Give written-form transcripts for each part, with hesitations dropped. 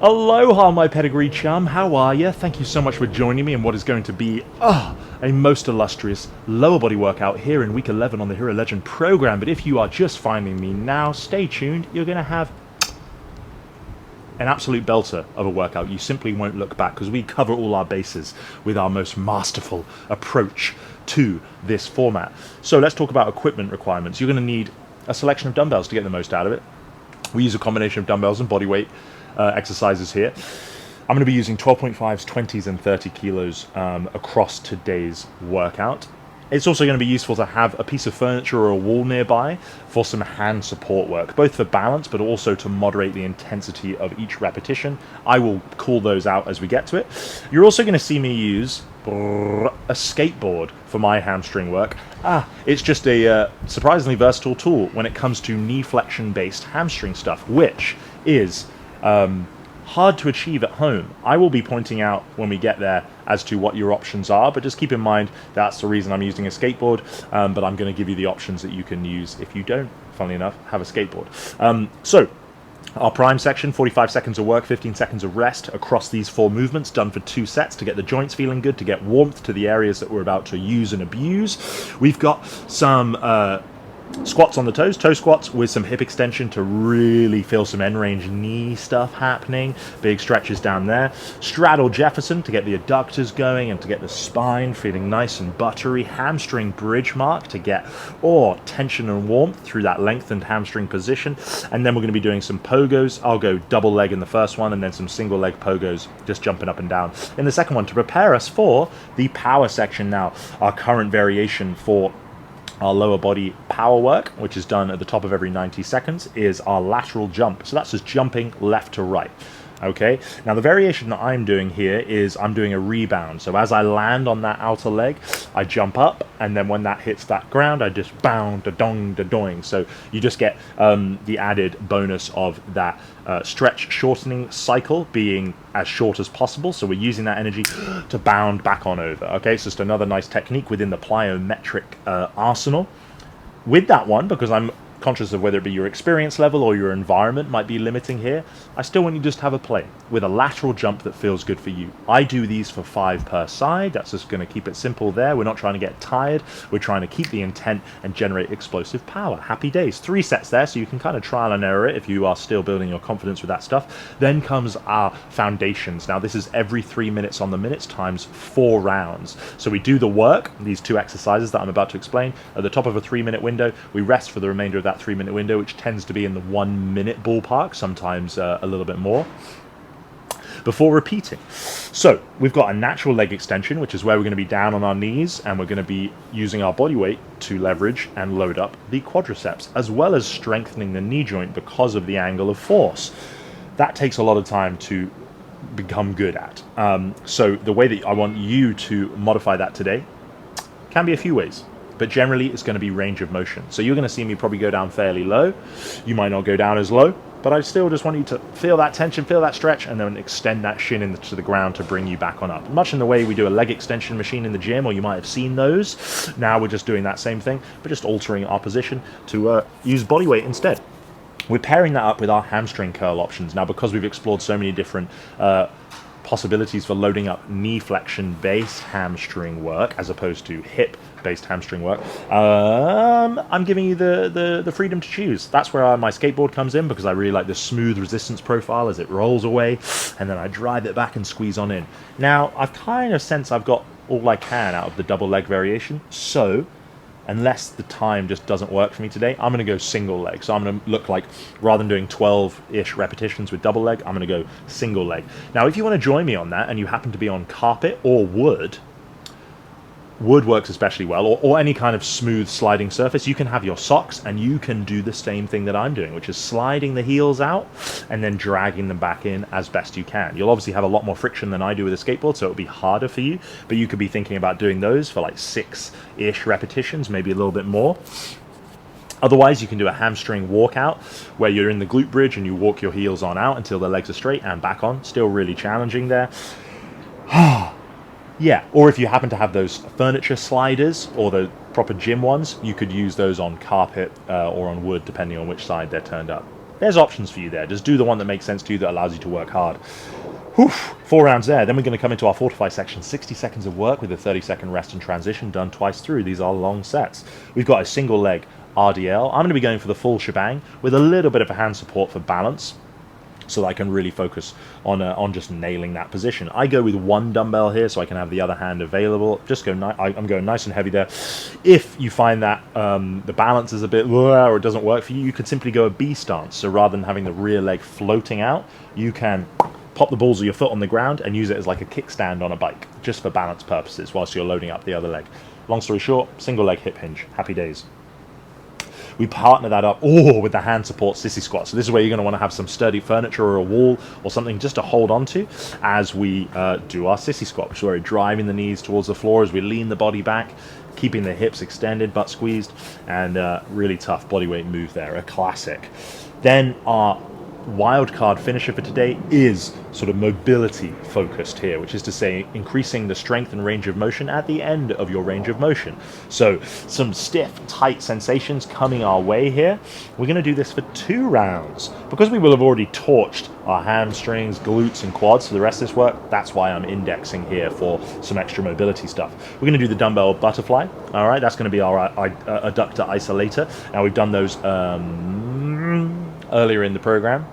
Aloha, my pedigree chum. How are you? Thank you so much for joining me in what is going to be a most illustrious lower body workout here in week 11 on the Hero Legend program. But if you are just finding me now, stay tuned. You're going to have an absolute belter of a workout. You simply won't look back because we cover all our bases with our most masterful approach to this format. So let's talk about equipment requirements. You're going to need a selection of dumbbells to get the most out of it. We use a combination of dumbbells and body weight exercises here. I'm going to be using 12.5s, 20s and 30 kilos across today's workout. It's also going to be useful to have a piece of furniture or a wall nearby for some hand support work, both for balance but also to moderate the intensity of each repetition. I will call those out as we get to it. You're also going to see me use a skateboard for my hamstring work. It's just a surprisingly versatile tool when it comes to knee flexion based hamstring stuff, which is hard to achieve at home. I will be pointing out when we get there as to what your options are, but just keep in mind that's the reason I'm using a skateboard, but I'm going to give you the options that you can use if you don't, funnily enough, have a skateboard. So our prime section, 45 seconds of work, 15 seconds of rest across these 4 movements, done for 2 sets to get the joints feeling good, to get warmth to the areas that we're about to use and abuse. We've got some squats on the toes, toe squats with some hip extension to really feel some end range knee stuff happening. Big stretches down there. Straddle Jefferson to get the adductors going and to get the spine feeling nice and buttery. Hamstring bridge mark to get tension and warmth through that lengthened hamstring position. And then we're going to be doing some pogos. I'll go double leg in the first one and then some single leg pogos, just jumping up and down in the second one to prepare us for the power section now. Our current variation for our lower body power work, which is done at the top of every 90 seconds, is our lateral jump. So that's just jumping left to right. Okay, now the variation that I'm doing here is I'm doing a rebound. So as I land on that outer leg, I jump up, and then when that hits that ground, I just bound, da-dong, da-doing. So you just get the added bonus of that stretch shortening cycle being as short as possible. So we're using that energy to bound back on over. Okay, so just another nice technique within the plyometric arsenal. With that one, because I'm conscious of whether it be your experience level or your environment might be limiting here, I still want you to just have a play with a lateral jump that feels good for you. I do these for 5 per side. That's just going to keep it simple there. We're not trying to get tired. We're trying to keep the intent and generate explosive power. Happy days. 3 sets there, so you can kind of trial and error it if you are still building your confidence with that stuff. Then comes our foundations. Now this is every 3 minutes on the minutes times 4 rounds. So we do the work, these 2 exercises that I'm about to explain, at the top of a 3-minute window. We rest for the remainder of that 3-minute window, which tends to be in the 1 minute ballpark, sometimes a little bit more, before repeating. So we've got a natural leg extension, which is where we're going to be down on our knees and we're going to be using our body weight to leverage and load up the quadriceps, as well as strengthening the knee joint because of the angle of force. That takes a lot of time to become good at. So the way that I want you to modify that today can be a few ways, but generally it's going to be range of motion. So you're going to see me probably go down fairly low. You might not go down as low, but I still just want you to feel that tension, feel that stretch, and then extend that shin into the ground to bring you back on up. Much in the way we do a leg extension machine in the gym, or you might have seen those. Now we're just doing that same thing, but just altering our position to use body weight instead. We're pairing that up with our hamstring curl options. Now, because we've explored so many different possibilities for loading up knee flexion based hamstring work as opposed to hip based hamstring work, I'm giving you the freedom to choose. That's where my skateboard comes in, because I really like the smooth resistance profile as it rolls away, and then I drive it back and squeeze on in. Now I've kind of sensed I've got all I can out of the double leg variation, so unless the time just doesn't work for me today, I'm going to go single leg. So I'm going to look like, rather than doing 12-ish repetitions with double leg, I'm going to go single leg. Now, if you want to join me on that and you happen to be on carpet or wood works especially well, or any kind of smooth sliding surface, you can have your socks and you can do the same thing that I'm doing, which is sliding the heels out and then dragging them back in as best you can. You'll obviously have a lot more friction than I do with a skateboard, so it'll be harder for you, but you could be thinking about doing those for like 6-ish repetitions, maybe a little bit more. Otherwise, you can do a hamstring walkout where you're in the glute bridge and you walk your heels on out until the legs are straight and back on. Still really challenging there. Yeah, or if you happen to have those furniture sliders or the proper gym ones, you could use those on carpet or on wood, depending on which side they're turned up. there's options for you there. Just do the one that makes sense to you, that allows you to work hard. Whew, 4 rounds there. Then we're going to come into our Fortify section. 60 seconds of work with a 30-second rest and transition, done twice through. These are long sets. We've got a single leg RDL. I'm going to be going for the full shebang with a little bit of a hand support for balance, so that I can really focus on just nailing that position. I go with one dumbbell here so I can have the other hand available. Just go. I'm going nice and heavy there. If you find that the balance is a bit or it doesn't work for you, you could simply go a B stance. So rather than having the rear leg floating out, you can pop the balls of your foot on the ground and use it as like a kickstand on a bike, just for balance purposes, whilst you're loading up the other leg. Long story short, single leg hip hinge. Happy days. We partner that up with the hand support sissy squat. So this is where you're going to want to have some sturdy furniture or a wall or something just to hold on to as we do our sissy squat, which is where we're driving the knees towards the floor as we lean the body back, keeping the hips extended, butt squeezed, and really tough bodyweight move there, a classic. Then our wildcard finisher for today is sort of mobility focused here, which is to say increasing the strength and range of motion at the end of your range of motion. So some stiff, tight sensations coming our way here. We're going to do this for 2 rounds. Because we will have already torched our hamstrings, glutes, and quads for the rest of this work, that's why I'm indexing here for some extra mobility stuff. We're going to do the dumbbell butterfly. All right, that's going to be our adductor isolator. Now we've done those earlier in the program.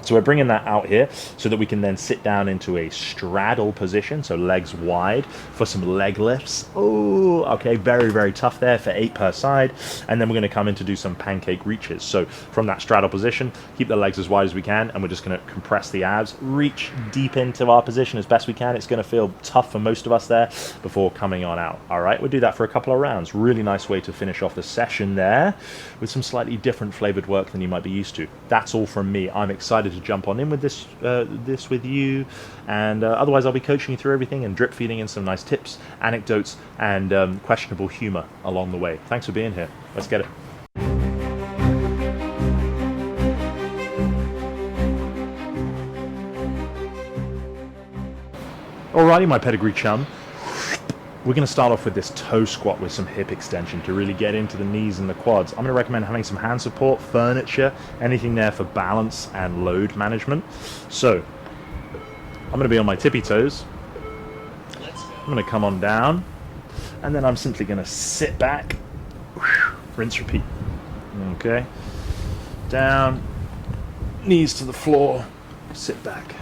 So we're bringing that out here so that we can then sit down into a straddle position, so legs wide, for some leg lifts. Oh, okay, very, very tough there for 8 per side. And then we're going to come in to do some pancake reaches. So from that straddle position, keep the legs as wide as we can, and we're just going to compress the abs, reach deep into our position as best we can. It's going to feel tough for most of us there before coming on out. All right, we'll do that for a couple of rounds. Really nice way to finish off the session there with some slightly different flavored work than you might be used to. That's all from me. I'm excited to jump on in with this with you, and otherwise I'll be coaching you through everything and drip feeding in some nice tips, anecdotes, and questionable humor along the way. Thanks for being here. Let's get it. Alrighty, my pedigree chum. We're going to start off with this toe squat with some hip extension to really get into the knees and the quads. I'm going to recommend having some hand support, furniture, anything there for balance and load management. So I'm going to be on my tippy toes. I'm going to come on down, and then I'm simply going to sit back, rinse, repeat. Okay, down, knees to the floor, sit back.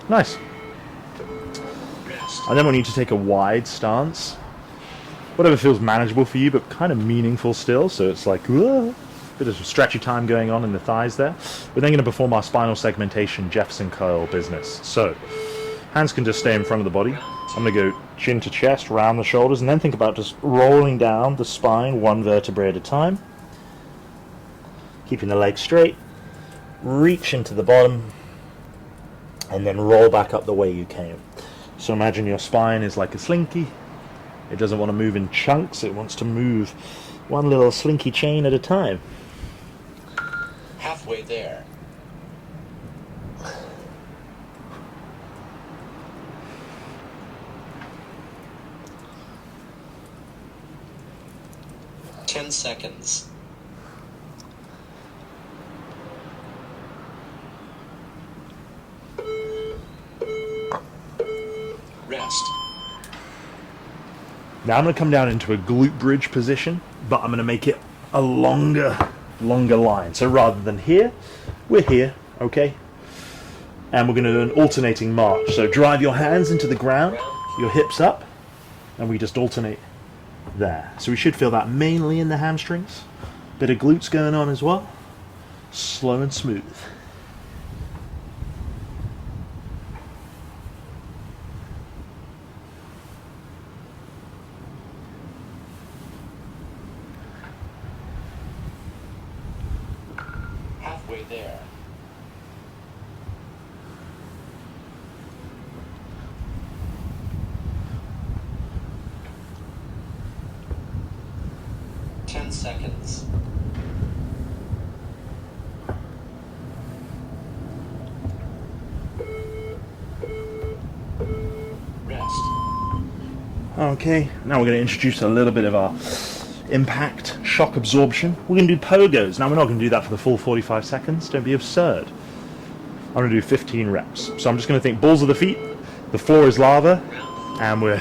Nice. And then we need to take a wide stance, whatever feels manageable for you, but kind of meaningful still. So it's like a bit of stretchy time going on in the thighs there. We're then going to perform our spinal segmentation Jefferson curl business. So hands can just stay in front of the body. I'm going to go chin to chest, round the shoulders, and then think about just rolling down the spine one vertebrae at a time. Keeping the legs straight. Reach into the bottom, and then roll back up the way you came. So imagine your spine is like a slinky. It doesn't want to move in chunks. It wants to move one little slinky chain at a time. Halfway there. Ten seconds. Rest. Now I'm going to come down into a glute bridge position, but I'm going to make it a longer line. So rather than here, we're here, okay? And we're going to do an alternating march. So drive your hands into the ground, your hips up, and we just alternate there. So we should feel that mainly in the hamstrings. Bit of glutes going on as well. Slow and smooth. Halfway there. Seconds. Rest. Okay, now we're going to introduce a little bit of our impact, shock absorption. We're going to do pogos. Now we're not going to do that for the full 45 seconds. Don't be absurd. I'm going to do 15 reps. So I'm just going to think balls of the feet, the floor is lava, and we're...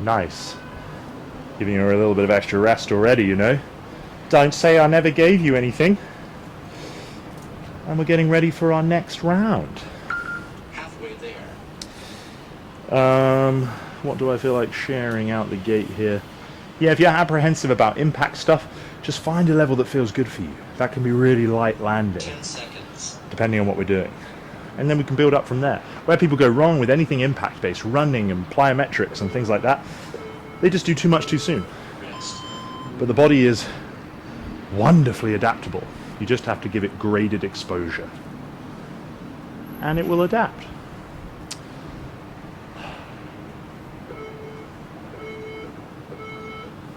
Nice. Giving you a little bit of extra rest already, you know. Don't say I never gave you anything. And we're getting ready for our next round. Halfway there. What do I feel like sharing out the gate here? Yeah, if you're apprehensive about impact stuff, just find a level that feels good for you. That can be really light landing. 10 seconds. Depending on what we're doing. And then we can build up from there. Where people go wrong with anything impact-based, running and plyometrics and things like that, they just do too much too soon. Rest. But the body is wonderfully adaptable. You just have to give it graded exposure. And it will adapt.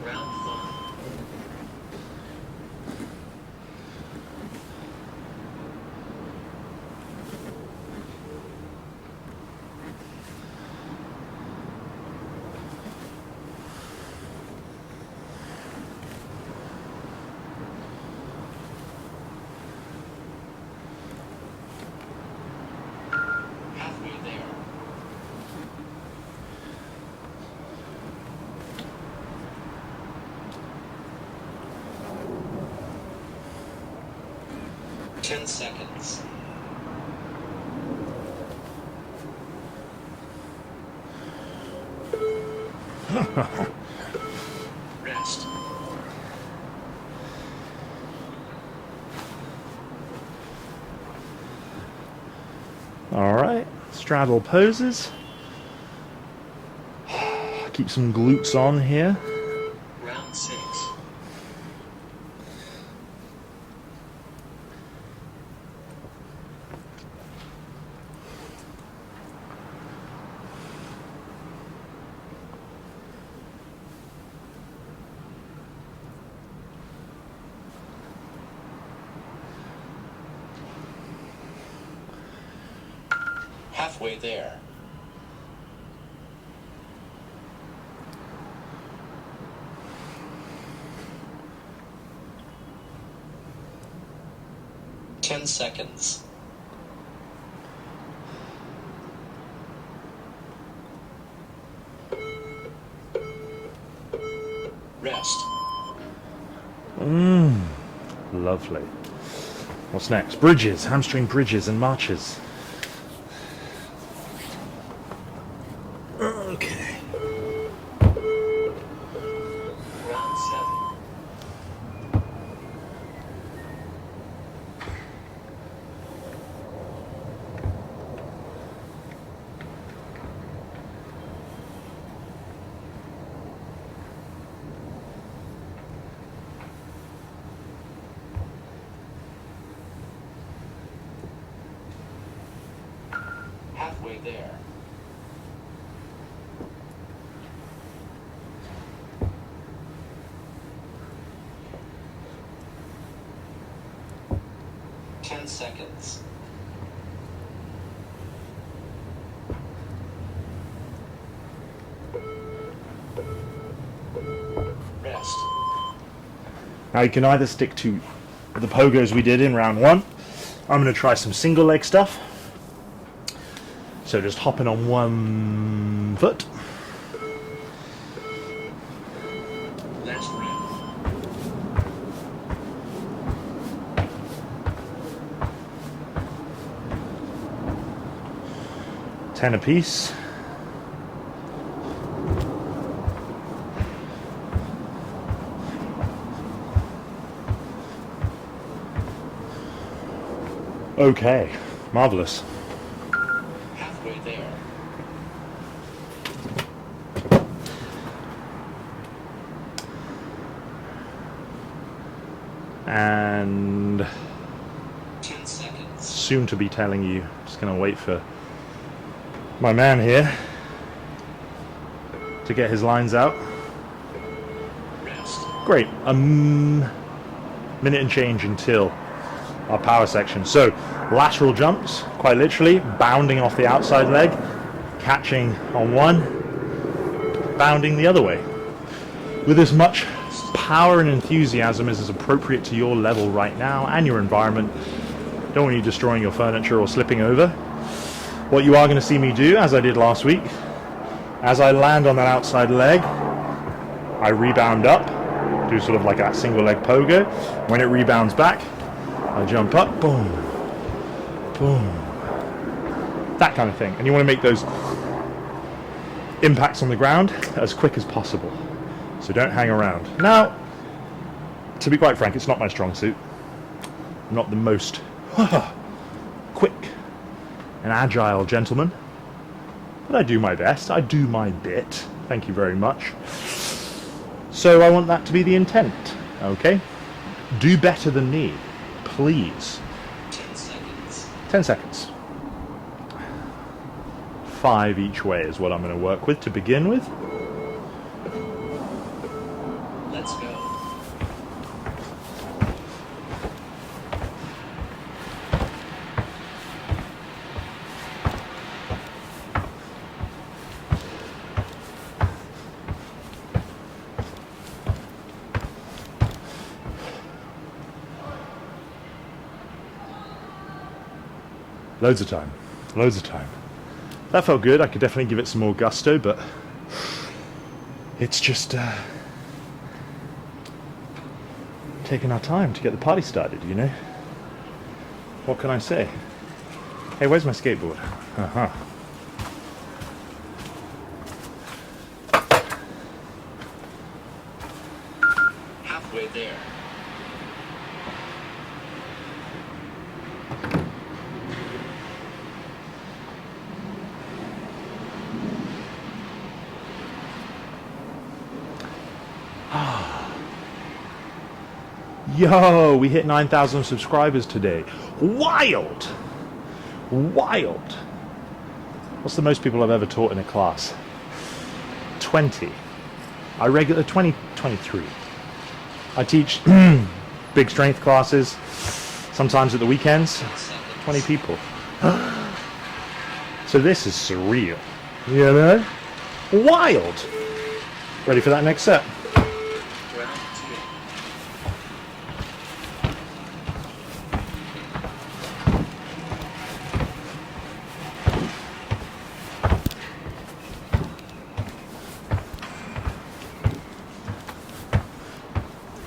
Round 1. Halfway there. Ten seconds. Rest. Alright, straddle poses. Keep some glutes on here. Round 6. Halfway there. Ten seconds. Rest. Lovely. What's next? Bridges, hamstring bridges and marches. Okay. Round 7. Halfway there. Ten seconds. Rest. Now you can either stick to the pogos we did in round 1. I'm going to try some single leg stuff. So just hopping on one foot. Last round. 10 apiece. Okay, marvelous. Halfway And 10 seconds. soon to be telling you. Just going to wait for my man here to get his lines out. Rest. Great. Minute and change until our power section. So lateral jumps, quite literally, bounding off the outside leg, catching on one, bounding the other way. With as much power and enthusiasm as is appropriate to your level right now and your environment. Don't want you destroying your furniture or slipping over. What you are going to see me do, as I did last week, as I land on that outside leg, I rebound up, do sort of like that single leg pogo. When it rebounds back, I jump up, boom, boom, that kind of thing. And you want to make those impacts on the ground as quick as possible. So don't hang around. Now, to be quite frank, it's not my strong suit. I'm not the most quick and agile gentleman, but I do my best. I do my bit. Thank you very much. So I want that to be the intent, okay? Do better than me, please. 10 seconds. 10 seconds. 5 each way is what I'm going to work with to begin with. Let's go. Loads of time. Loads of time. That felt good. I could definitely give it some more gusto, but it's just taking our time to get the party started, you know? What can I say? Hey, where's my skateboard? Uh-huh. Halfway there. Yo, we hit 9,000 subscribers today. Wild! Wild! What's the most people I've ever taught in a class? 20. 23. I teach big strength classes, sometimes at the weekends. 10 seconds. 20 people. So this is surreal. You know? Wild! Ready for that next set? Round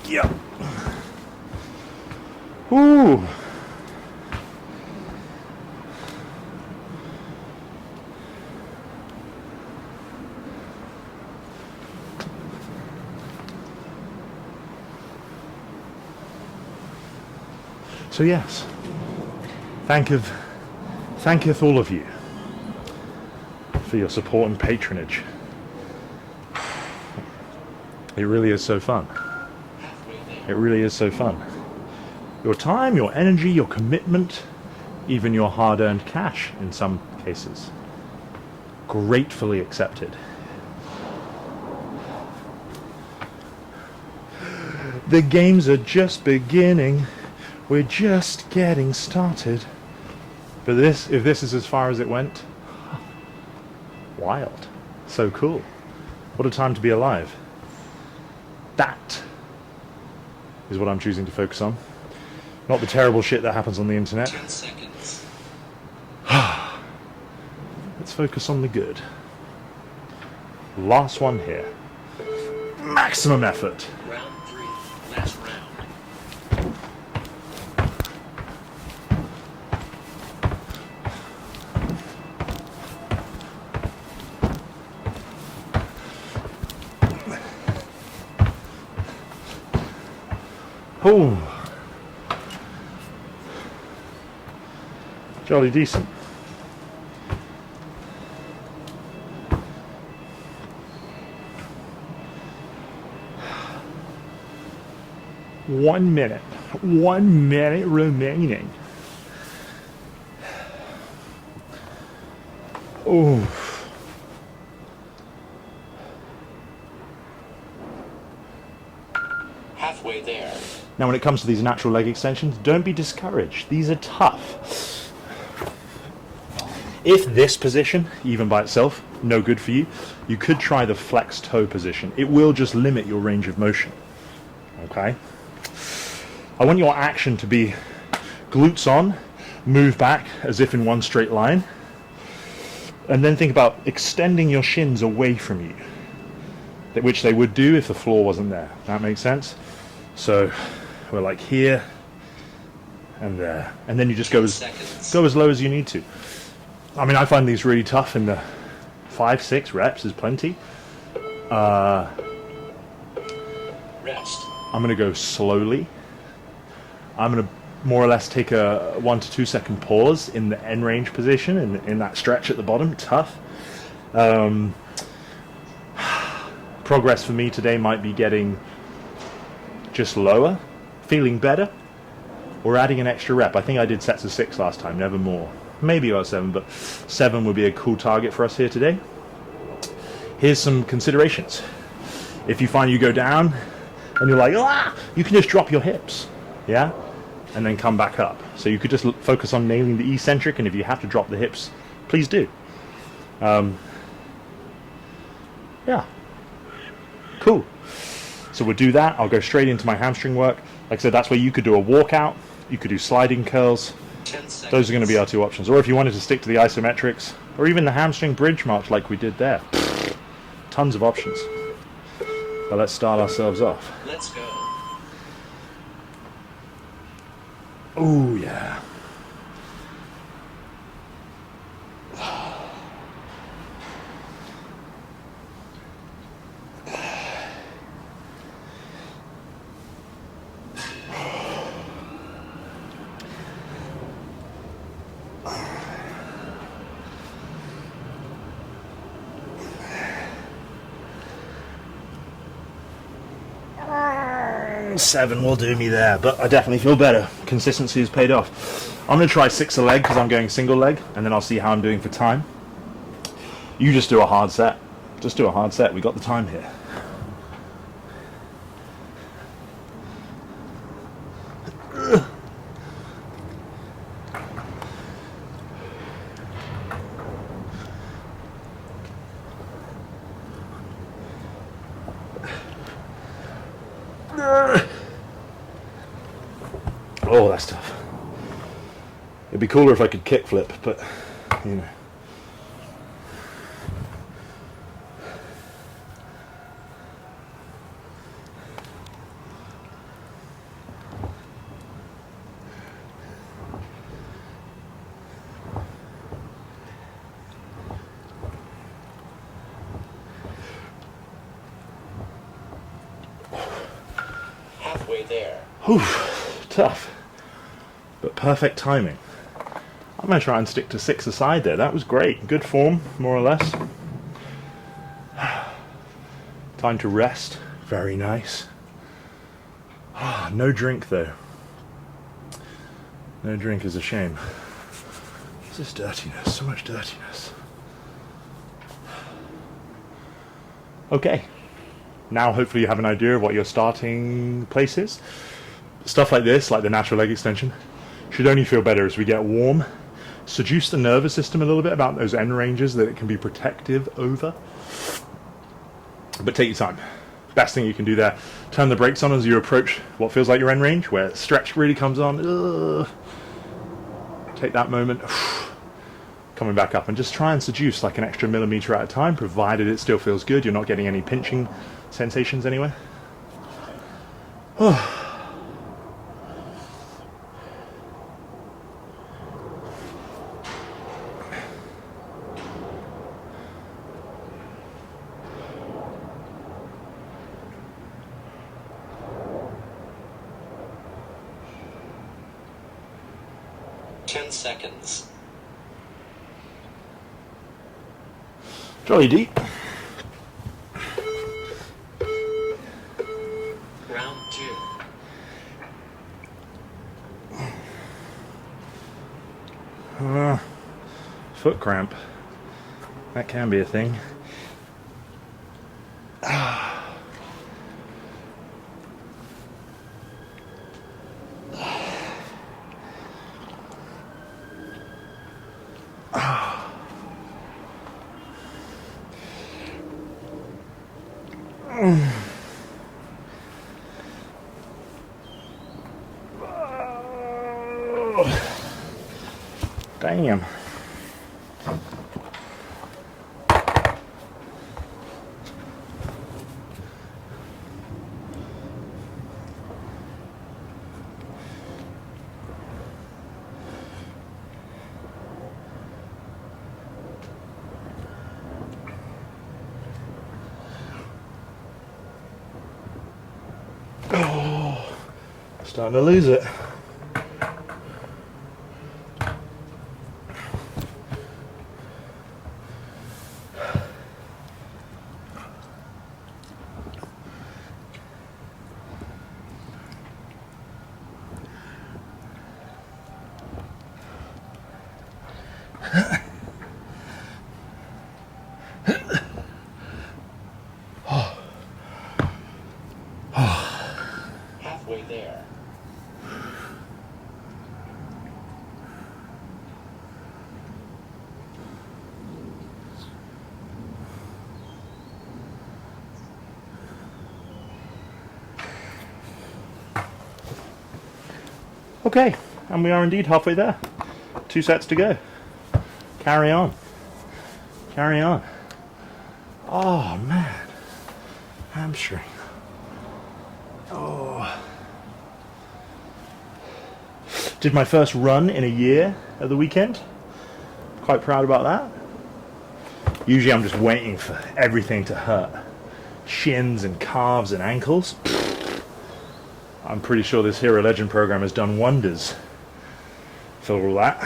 2. Yeah. Ooh. So yes, thanketh all of you for your support and patronage. It really is so fun. Halfway there. It really is so fun. Your time, your energy, your commitment, even your hard-earned cash in some cases. Gratefully accepted. The games are just beginning. We're just getting started. But if this is as far as it went, wild. So cool. What a time to be alive. That is what I'm choosing to focus on. Not the terrible shit that happens on the internet. 10 seconds. Let's focus on the good. Last one here. Maximum effort. Round 3. Last round. Oh, jolly decent. One minute. 1 minute remaining. Oh. Halfway there. Now when it comes to these natural leg extensions, don't be discouraged. These are tough. If this position, even by itself, no good for you, you could try the flex toe position. It will just limit your range of motion. Okay? I want your action to be glutes on, move back as if in one straight line, and then think about extending your shins away from you, which they would do if the floor wasn't there. That makes sense? So we're like here and there, and then you just go as low as you need to. I mean, I find these really tough in the 5-6 reps is plenty. Rest. I'm going to go slowly. I'm going to more or less take a 1 to 2 second pause in the end range position in that stretch at the bottom. Tough. Progress for me today might be getting just lower, feeling better, or adding an extra rep. I think I did sets of 6 last time, never more. Maybe about 7, but 7 would be a cool target for us here today. Here's some considerations. If you find you go down and you're like, ah, you can just drop your hips, yeah? And then come back up. So you could just focus on nailing the eccentric, and if you have to drop the hips, please do. Yeah. Cool. So we'll do that. I'll go straight into my hamstring work. Like I said, that's where you could do a walkout. You could do sliding curls. 10 seconds. Those are going to be our 2 options. Or if you wanted to stick to the isometrics, or even the hamstring bridge march like we did there. Tons of options. But let's start ourselves off. Let's go. Oh, yeah. Seven will do me there, but I definitely feel better. Consistency has paid off. I'm going to try 6 a leg because I'm going single leg, and then I'll see how I'm doing for time. You just do a hard set. Just do a hard set. We got the time here. Oh, that's tough. It'd be cooler if I could kickflip, but, you know. Halfway there. Whew, tough. But perfect timing. I'm going to try and stick to 6 aside there. That was great. Good form, more or less. Time to rest. Very nice. No drink, though. No drink is a shame. What's this dirtiness? So much dirtiness. Okay. Now hopefully you have an idea of what your starting place is. Stuff like this, like the natural leg extension, should only feel better as we get warm. Seduce the nervous system a little bit about those end ranges that it can be protective over. But take your time. Best thing you can do there, turn the brakes on as you approach what feels like your end range, where stretch really comes on. Take that moment, coming back up, and just try and seduce like an extra millimeter at a time, provided it still feels good. You're not getting any pinching sensations anywhere. 10 seconds. Jolly deep. Round 2. foot cramp. That can be a thing. Damn. Oh, starting to lose it. Halfway there. Okay, and we are indeed halfway there. 2 sets to go. Carry on. Carry on. Oh man. Hamstring. Oh. Did my first run in a year at the weekend. Quite proud about that. Usually I'm just waiting for everything to hurt. Shins and calves and ankles. I'm pretty sure this Hero Legend program has done wonders for all that.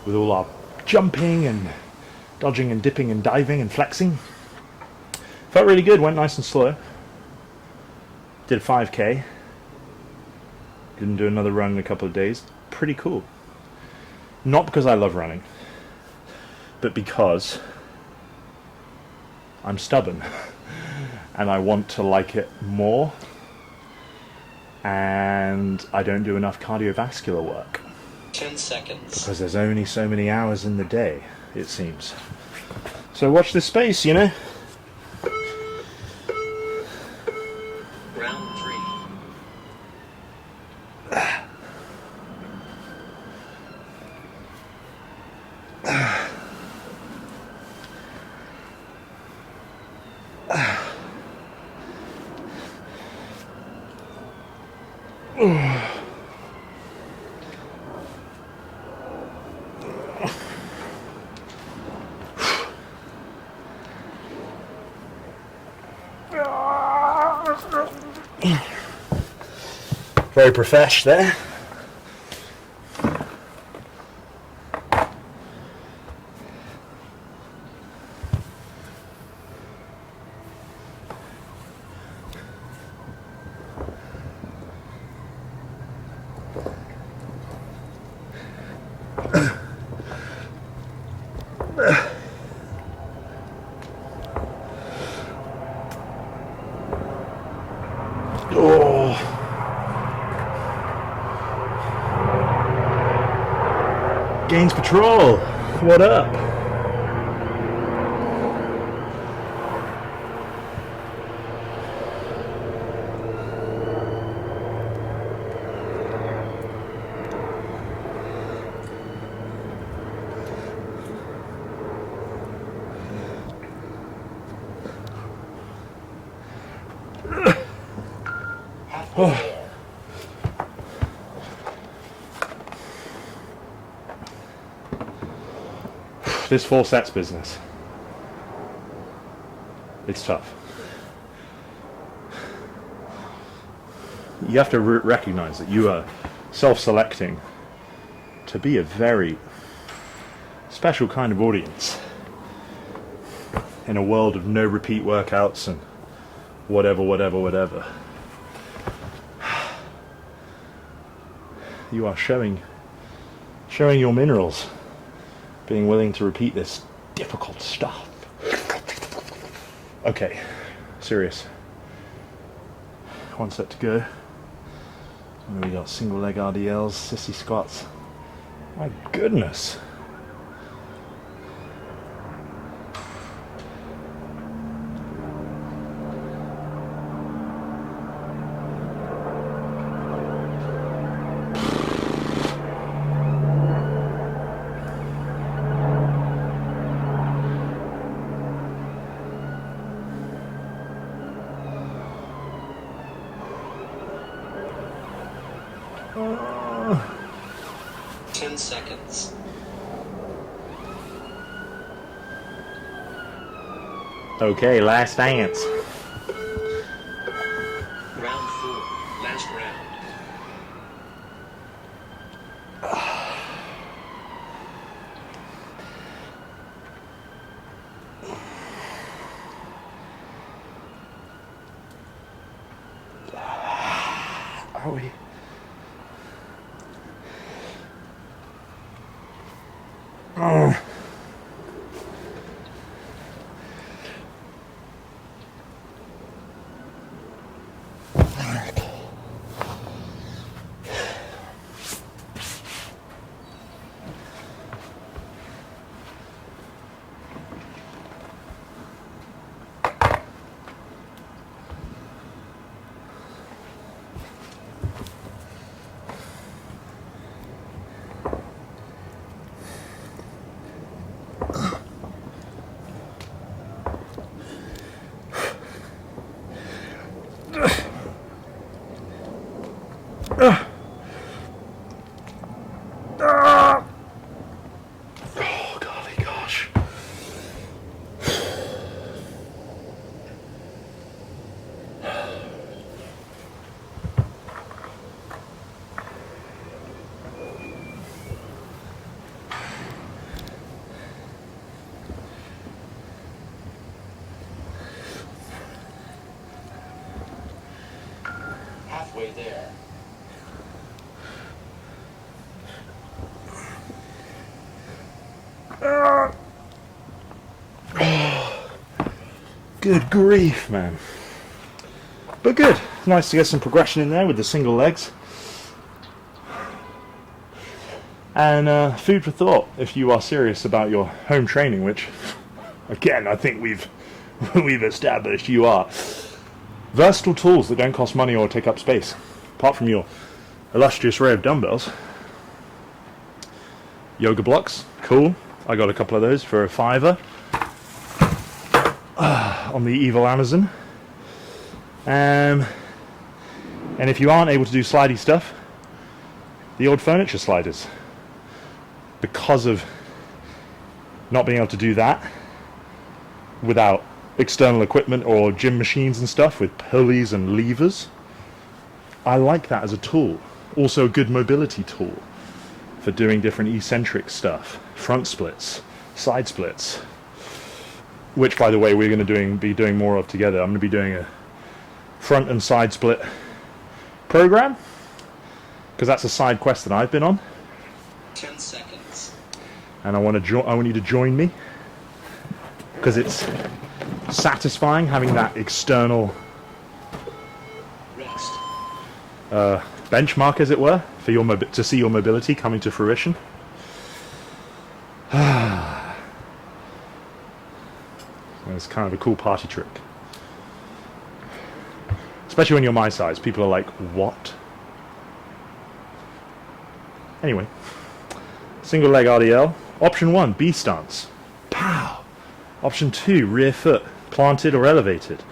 With all our jumping and dodging and dipping and diving and flexing. Felt really good, went nice and slow. Did 5k. Didn't do another run in a couple of days. Pretty cool. Not because I love running, but because I'm stubborn and I want to like it more, and I don't do enough cardiovascular work. 10 seconds. Because there's only so many hours in the day, it seems. So watch this space, you know? Round 3. Very profesh there. Oh. Gains Patrol, what up? Halfway there. This 4 sets business. It's tough. You have to recognize that you are self-selecting to be a very special kind of audience in a world of no repeat workouts and whatever. You are showing your minerals being willing to repeat this difficult stuff. Okay, serious. One set to go. And we got single leg RDLs, sissy squats. My goodness. Uh, 10 seconds. Okay, last dance. Round 4. Last round. Are we? Oh, golly gosh. Halfway there. Good grief, man. But good. Nice to get some progression in there with the single legs. And food for thought if you are serious about your home training, which, again, I think we've established you are. Versatile tools that don't cost money or take up space, apart from your illustrious array of dumbbells. Yoga blocks, cool. I got a couple of those for $5 on the evil Amazon. And if you aren't able to do slidey stuff, the old furniture sliders. Because of not being able to do that without external equipment or gym machines and stuff with pulleys and levers, I like that as a tool. Also a good mobility tool for doing different eccentric stuff. Front splits, side splits, which, by the way, we're going to be doing more of together. I'm going to be doing a front and side split program because that's a side quest that I've been on. 10 seconds. And I want you to join me because it's satisfying having that external Rest. benchmark, as it were, for your to see your mobility coming to fruition. It's kind of a cool party trick, especially when you're my size. People are like, "What?" Anyway, single leg RDL. Option 1, B stance. Pow. Option 2, rear foot, planted or elevated.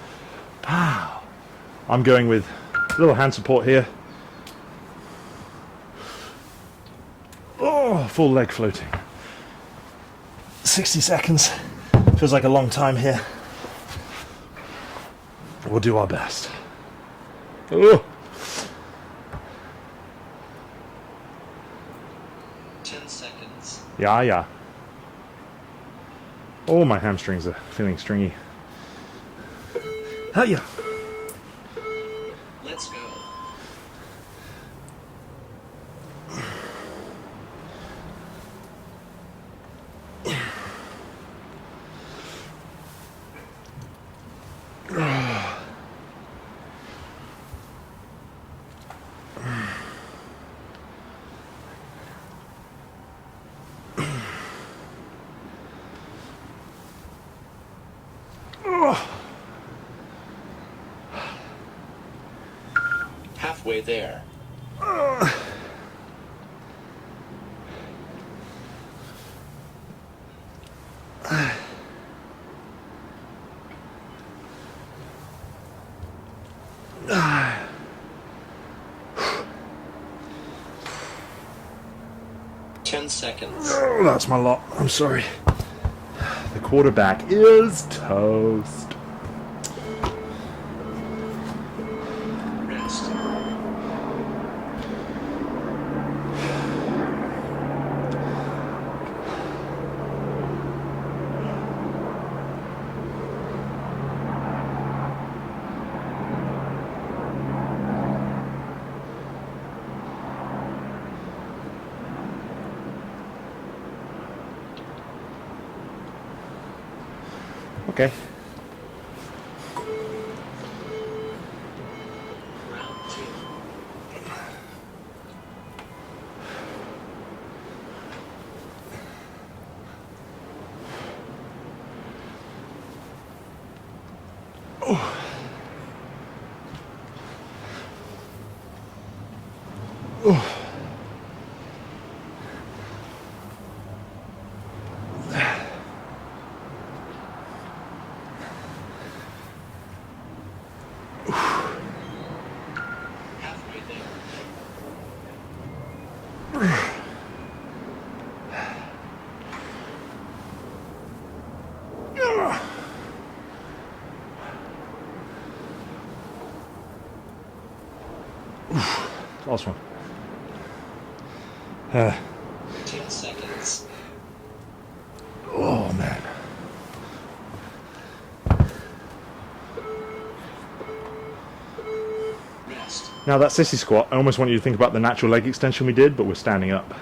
Pow. I'm going with a little hand support here. Oh, full leg floating. 60 seconds. Feels like a long time here. We'll do our best. Oh. 10 seconds. Yeah. Oh, my hamstrings are feeling stringy. Hiya. Let's go. Halfway there. Seconds. Oh, that's my lot. I'm sorry. The quarterback is toast. Rest. Okay. Round 2. Halfway there. Last one. 10 seconds. Oh man. Rest. Now that sissy squat, I almost want you to think about the natural leg extension we did, but we're standing up.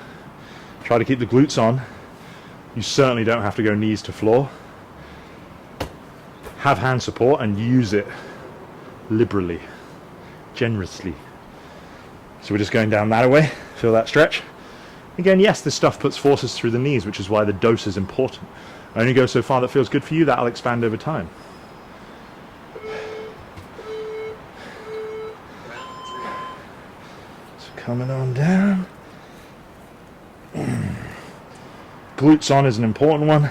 Try to keep the glutes on. You certainly don't have to go knees to floor. Have hand support and use it liberally, generously. So we're just going down that way. Feel that stretch? Again, yes, this stuff puts forces through the knees, which is why the dose is important. Only go so far that feels good for you, that'll expand over time. Round 3. So coming on down. Glutes on is an important one.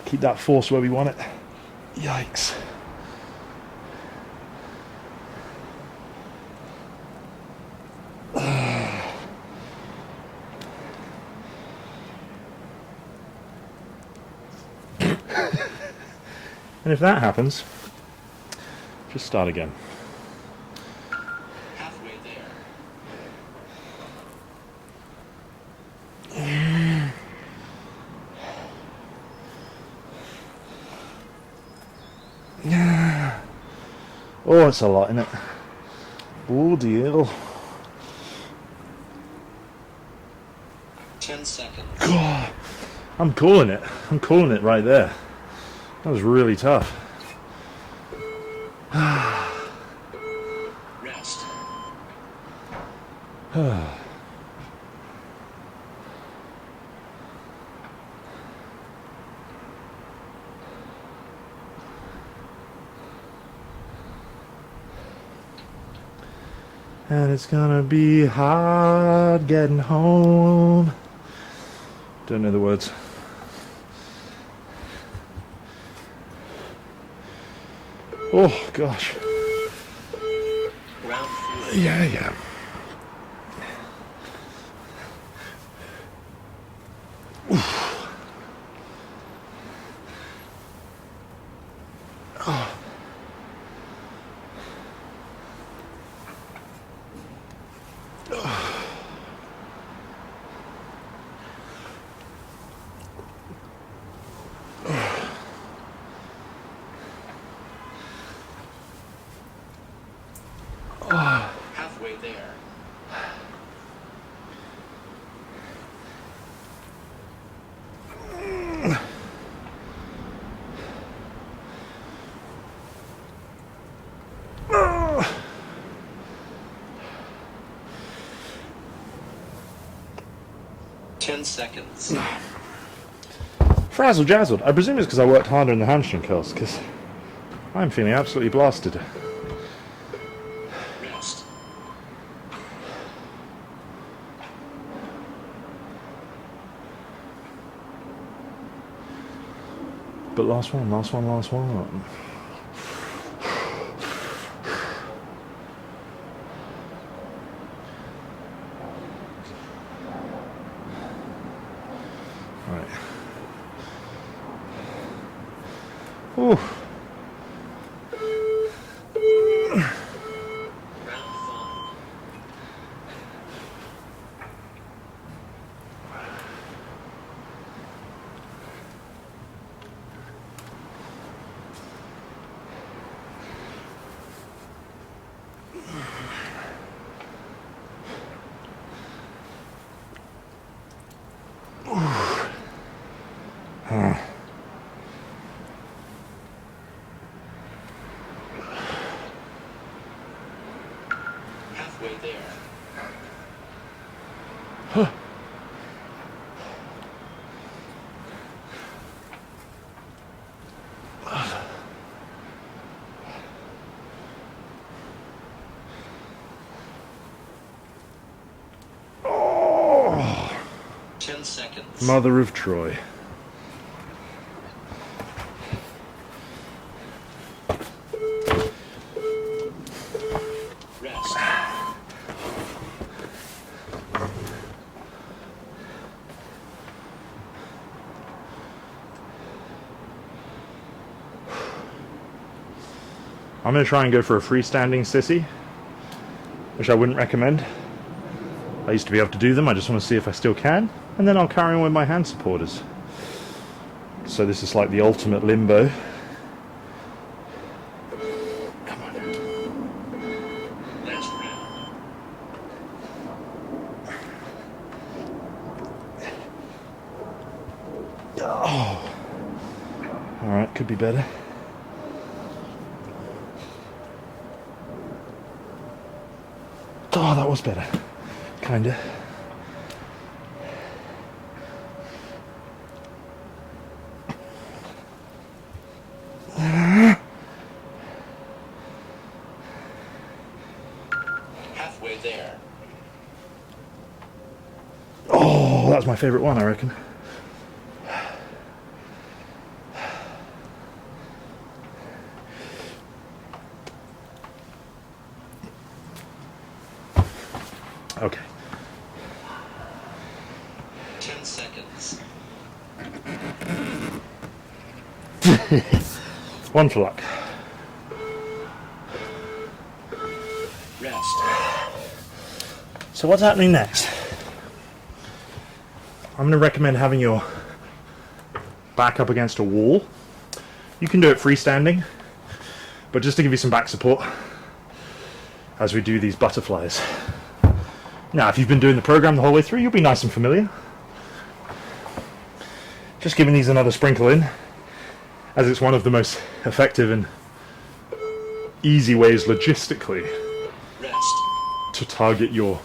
Keep that force where we want it. Yikes. And if that happens, just start again. Halfway there. Oh, it's a lot, isn't it? Oh deal. 10 seconds. God, I'm calling it. I'm calling it right there. That was really tough. Rest. And it's gonna be hard getting home. Don't know the words. Oh gosh. Round 4. Yeah. Halfway there. Ten seconds. Frazzle jazzled. I presume it's because I worked harder in the hamstring curls, because I'm feeling absolutely blasted. Rest. But last one, last one, last one. Right. Ooh. Halfway there. Oh, 10 seconds. Mother of Troy. Rest. I'm going to try and go for a freestanding sissy, which I wouldn't recommend. I used to be able to do them, I just want to see if I still can, and then I'll carry on with my hand supporters. So this is like the ultimate limbo. Come on. Last round. Oh. Alright, could be better. Oh, that was better. Kinda. Halfway there. Oh, that's my favourite one, I reckon. Okay. 10 seconds. One for luck. Rest. So what's happening next? I'm going to recommend having your back up against a wall. You can do it freestanding, but just to give you some back support as we do these butterflies. Now, if you've been doing the program the whole way through, you'll be nice and familiar. Just giving these another sprinkle in, as it's one of the most effective and easy ways logistically Rest. to target your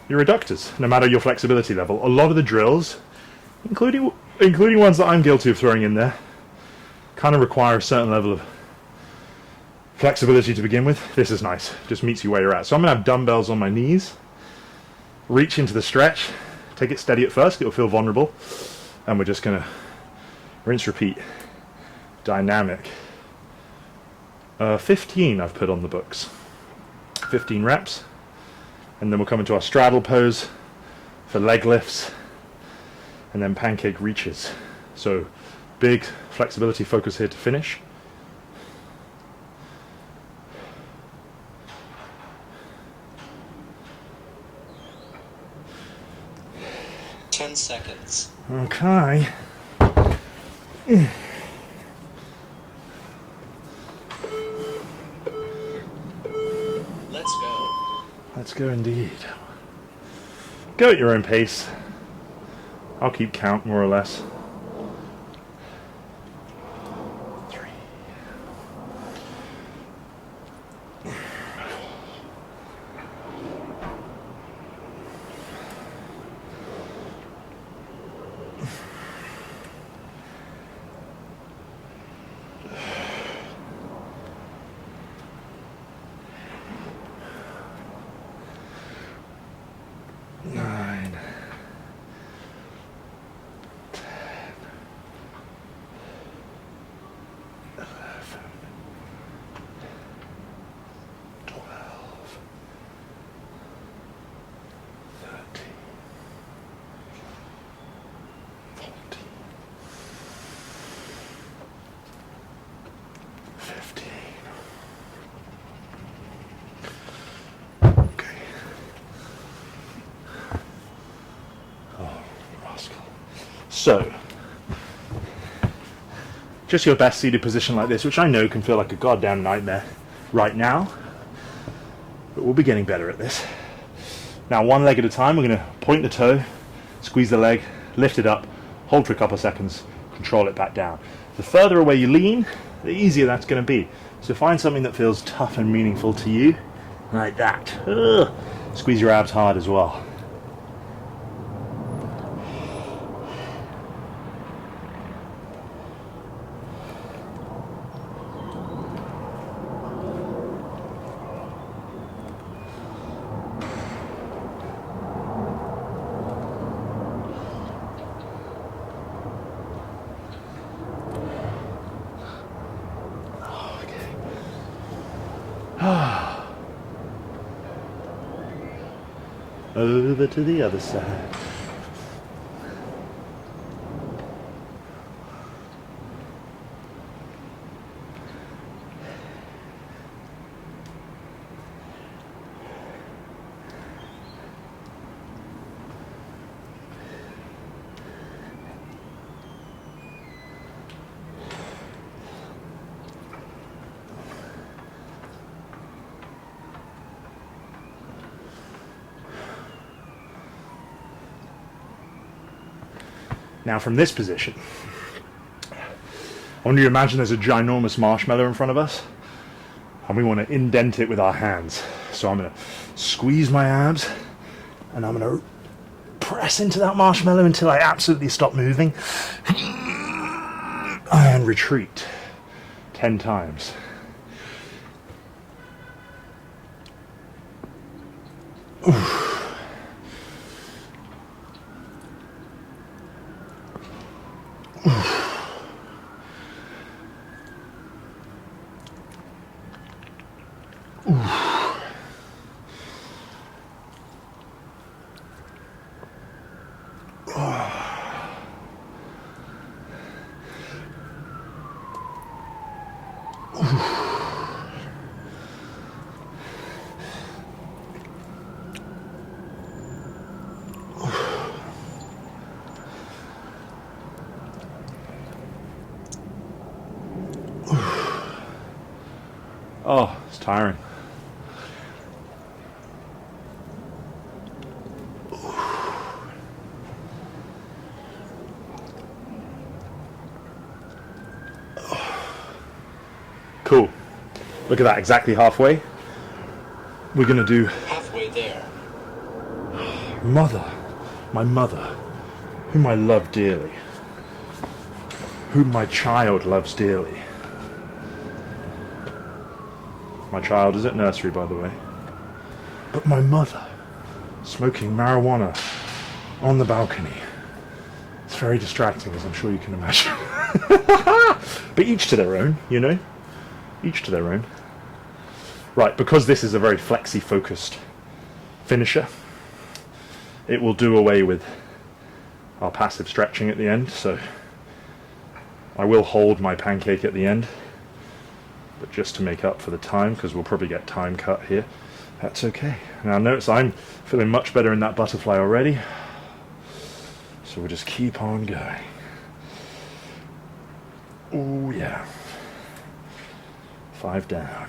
adductors, no matter your flexibility level. A lot of the drills, including ones that I'm guilty of throwing in there, kind of require a certain level of flexibility to begin with. This is nice, just meets you where you're at. So I'm going to have dumbbells on my knees, reach into the stretch, take it steady at first, it'll feel vulnerable, and we're just going to rinse, repeat, dynamic. 15 I've put on the books, 15 reps, and then we'll come into our straddle pose for leg lifts, and then pancake reaches. So big flexibility focus here to finish. Seconds. Okay. Let's go. Let's go indeed. Go at your own pace. I'll keep count more or less. 3. So, just your best seated position like this, which I know can feel like a goddamn nightmare right now, but we'll be getting better at this. Now, one leg at a time, we're going to point the toe, squeeze the leg, lift it up, hold for a couple of seconds, control it back down. The further away you lean, the easier that's going to be. So find something that feels tough and meaningful to you, like that. Ugh. Squeeze your abs hard as well. Over to the other side. Now from this position, I want you to imagine there's a ginormous marshmallow in front of us, and we want to indent it with our hands. So I'm going to squeeze my abs, and I'm going to press into that marshmallow until I absolutely stop moving, and retreat 10 times. Oof. Oh, it's tiring. Cool. Look at that, exactly halfway. We're going to do Halfway there. mother, my mother, whom I love dearly, whom my child loves dearly. My child is at nursery, by the way. But my mother, smoking marijuana on the balcony. It's very distracting, as I'm sure you can imagine. But each to their own, you know? Each to their own. Right, because this is a very flexi-focused finisher, it will do away with our passive stretching at the end, so I will hold my pancake at the end, but just to make up for the time, because we'll probably get time cut here, that's okay. Now notice I'm feeling much better in that butterfly already, so we'll just keep on going. Oh yeah. 5 down.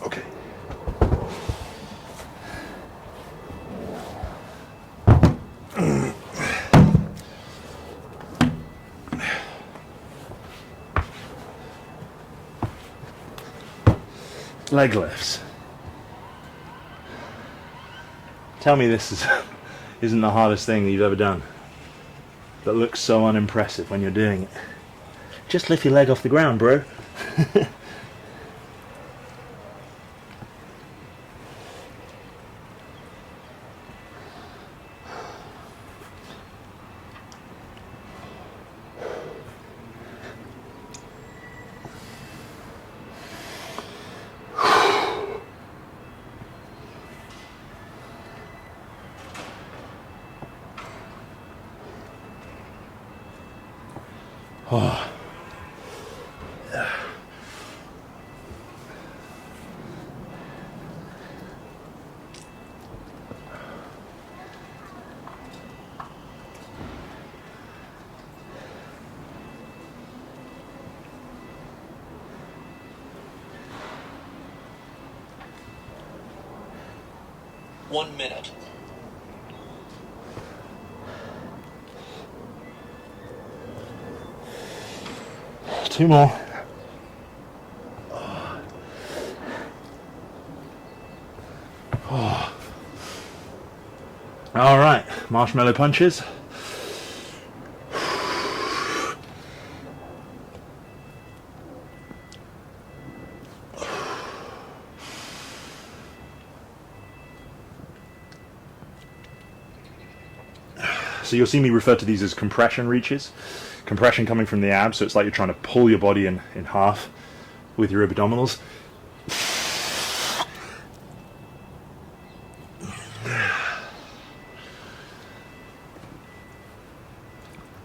Okay. Leg lifts. Tell me this isn't the hardest thing that you've ever done. that looks so unimpressive when you're doing it. Just lift your leg off the ground, bro. Oh. One minute. Two more. Oh. All right, marshmallow punches. So you'll see me refer to these as compression reaches. Compression coming from the abs, so it's like you're trying to pull your body in half with your abdominals.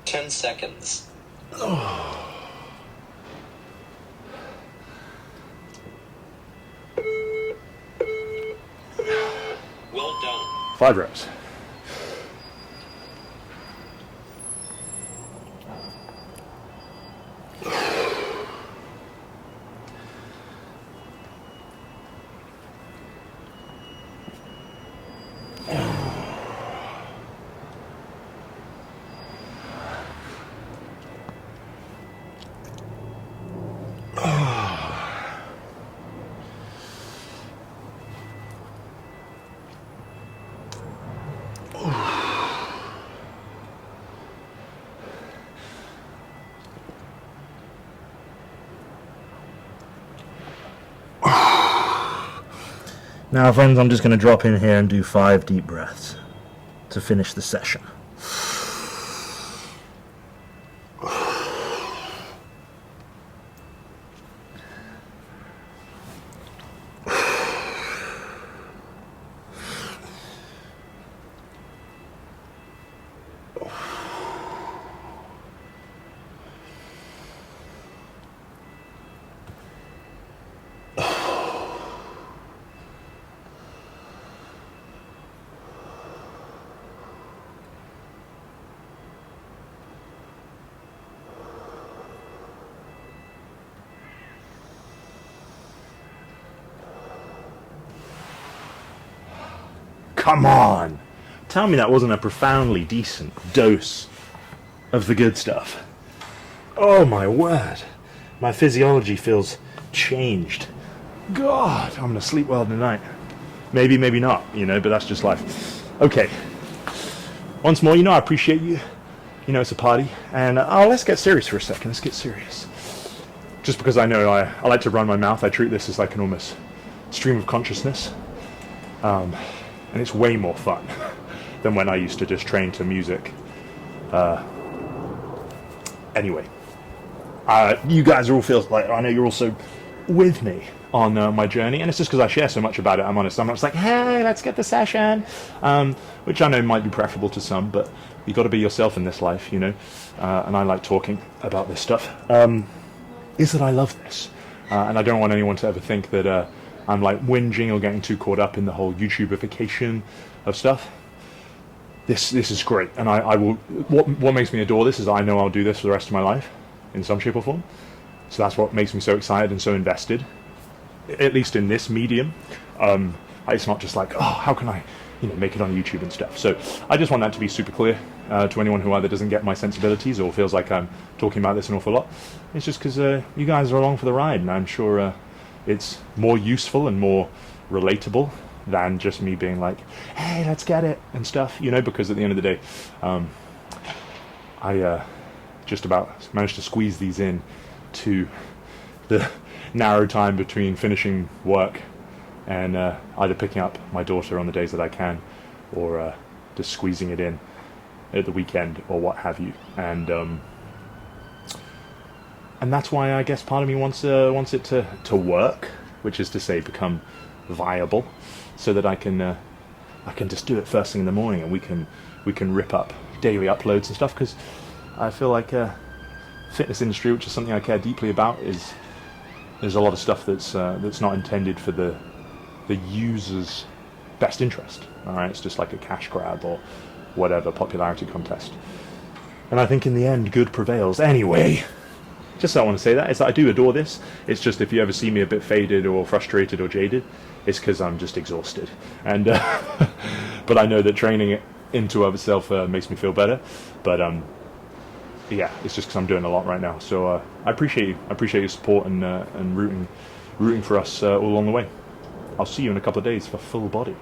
10 seconds. Well done. 5 reps. Now, friends, I'm just going to drop in here and do 5 deep breaths to finish the session. Come on! Tell me that wasn't a profoundly decent dose of the good stuff. Oh my word. My physiology feels changed. God, I'm going to sleep well tonight. Maybe, maybe not, you know, but that's just life. Okay. Once more, you know, I appreciate you. You know, it's a party. And, let's get serious for a second. Let's get serious. Just because I know I like to run my mouth, I treat this as like an almost stream of consciousness. And it's way more fun than when I used to just train to music. Anyway, you guys are all feel like, I know you're also with me on my journey, and it's just because I share so much about it. I'm honest. I'm not just like, hey, let's get the session, which I know might be preferable to some, but you got to be yourself in this life, you know. And I like talking about this stuff. Is that I love this, and I don't want anyone to ever think that I'm like whinging or getting too caught up in the whole YouTubeification of stuff. This is great, and I will. What makes me adore this is I know I'll do this for the rest of my life, in some shape or form. So that's what makes me so excited and so invested, at least in this medium. It's not just like, oh, how can I, you know, make it on YouTube and stuff. So I just want that to be super clear to anyone who either doesn't get my sensibilities or feels like I'm talking about this an awful lot. It's just because you guys are along for the ride, and I'm sure it's more useful and more relatable than just me being like, hey, let's get it and stuff, you know, because at the end of the day, I just about managed to squeeze these in to the narrow time between finishing work and either picking up my daughter on the days that I can, or just squeezing it in at the weekend or what have you. And that's why I guess part of me wants it to work, which is to say become viable, so that I can just do it first thing in the morning, and we can rip up daily uploads and stuff, because I feel like fitness industry, which is something I care deeply about, there's a lot of stuff that's not intended for the user's best interest. All right, it's just like a cash grab or whatever, popularity contest. And I think in the end, good prevails. Anyway, just I want to say that is that I do adore this. It's just if you ever see me a bit faded or frustrated or jaded, it's because I'm just exhausted. And but I know that training it into of itself makes me feel better. But yeah, it's just because I'm doing a lot right now. So I appreciate you. I appreciate your support and rooting for us all along the way. I'll see you in a couple of days for full body.